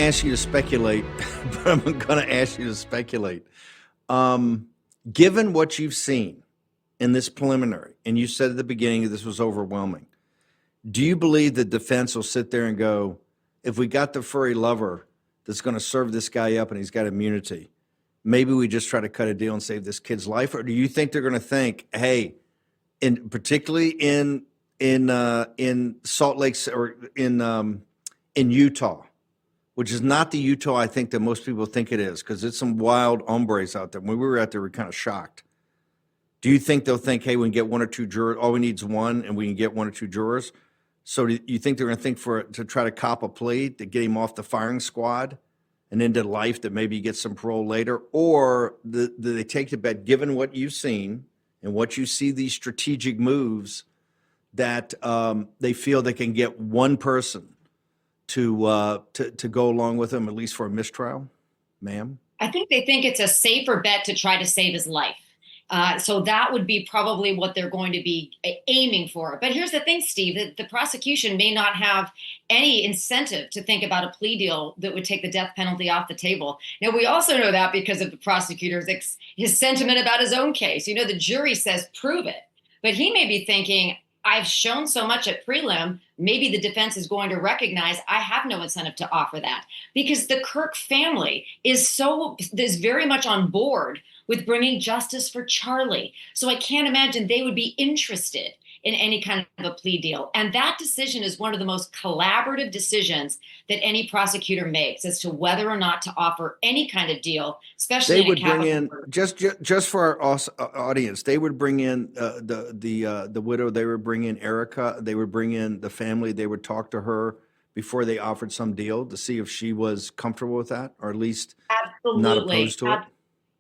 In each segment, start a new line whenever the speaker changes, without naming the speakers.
ask you to speculate, but I'm going to ask you to speculate. Given what you've seen in this preliminary, and you said at the beginning this was overwhelming, do you believe the defense will sit there and go, if we got the furry lover that's going to serve this guy up and he's got immunity, maybe we just try to cut a deal and save this kid's life? Or do you think they're going to think, hey, particularly in Salt Lake or in Utah, which is not the Utah I think that most people think it is, because it's some wild hombres out there. When we were out there, we were kind of shocked. Do you think they'll think, hey, we can get one or two jurors, all we need is one, and we can get one or two jurors? So do you think they're going to think to try to cop a plea to get him off the firing squad and into life, that maybe he gets some parole later? Or do they take the bet, given what you've seen and what you see, these strategic moves, that they feel they can get one person to go along with him, at least for a mistrial, ma'am?
I think they think it's a safer bet to try to save his life. So that would be probably what they're going to be aiming for. But here's the thing, Steve, the prosecution may not have any incentive to think about a plea deal that would take the death penalty off the table. Now, we also know that because of the prosecutor's his sentiment about his own case. You know, the jury says, prove it. But he may be thinking, I've shown so much at prelim, maybe the defense is going to recognize I have no incentive to offer that, because the Kirk family is very much on board with bringing justice for Charlie. So I can't imagine they would be interested in any kind of a plea deal. And that decision is one of the most collaborative decisions that any prosecutor makes as to whether or not to offer any kind of deal, especially
they would bring in just for our audience. They would bring in the widow. They would bring in Erica. They would bring in the family. They would talk to her before they offered some deal to see if she was comfortable with that, or at least not opposed to it.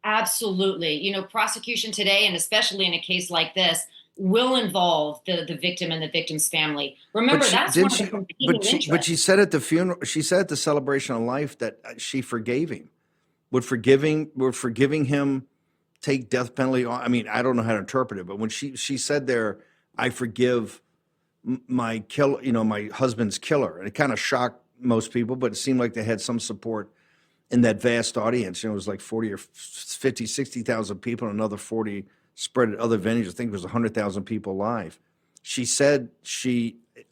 Absolutely. You know, prosecution today, and especially in a case like this, will involve the victim and the victim's family. Remember, that's one of the competing interests.
But she said at the funeral, she said at the celebration of life that she forgave him. Would forgiving him take death penalty? I mean, I don't know how to interpret it, but when she said there, I forgive my husband's killer, and it kind of shocked most people, but it seemed like they had some support in that vast audience. You know, it was like 40 or 50, 60,000 people, and another 40 spread at other venues. I think it was 100,000 people live. She said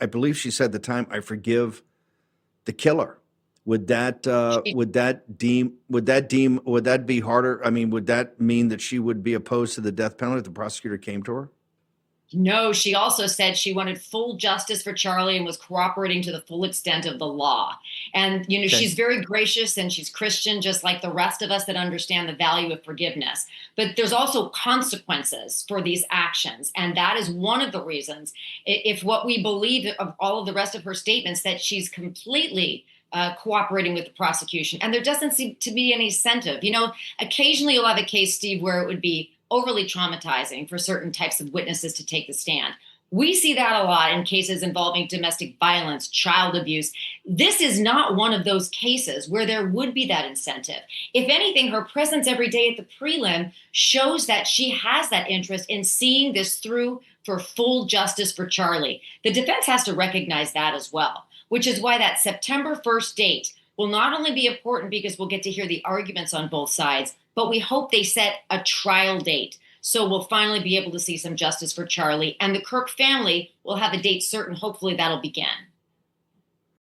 I believe she said at the time, I forgive the killer. Would that be harder? I mean, would that mean that she would be opposed to the death penalty if the prosecutor came to her?
No, she also said she wanted full justice for Charlie and was cooperating to the full extent of the law. And, you know, okay, she's very gracious and she's Christian, just like the rest of us that understand the value of forgiveness. But there's also consequences for these actions. And that is one of the reasons, if what we believe of all of the rest of her statements, that she's completely cooperating with the prosecution. And there doesn't seem to be any incentive. You know, occasionally you'll have a case, Steve, where it would be overly traumatizing for certain types of witnesses to take the stand. We see that a lot in cases involving domestic violence, child abuse. This is not one of those cases where there would be that incentive. If anything, her presence every day at the prelim shows that she has that interest in seeing this through for full justice for Charlie. The defense has to recognize that as well, which is why that September 1st date will not only be important because we'll get to hear the arguments on both sides, but we hope they set a trial date. So we'll finally be able to see some justice for Charlie, and the Kirk family will have a date certain. Hopefully that'll begin.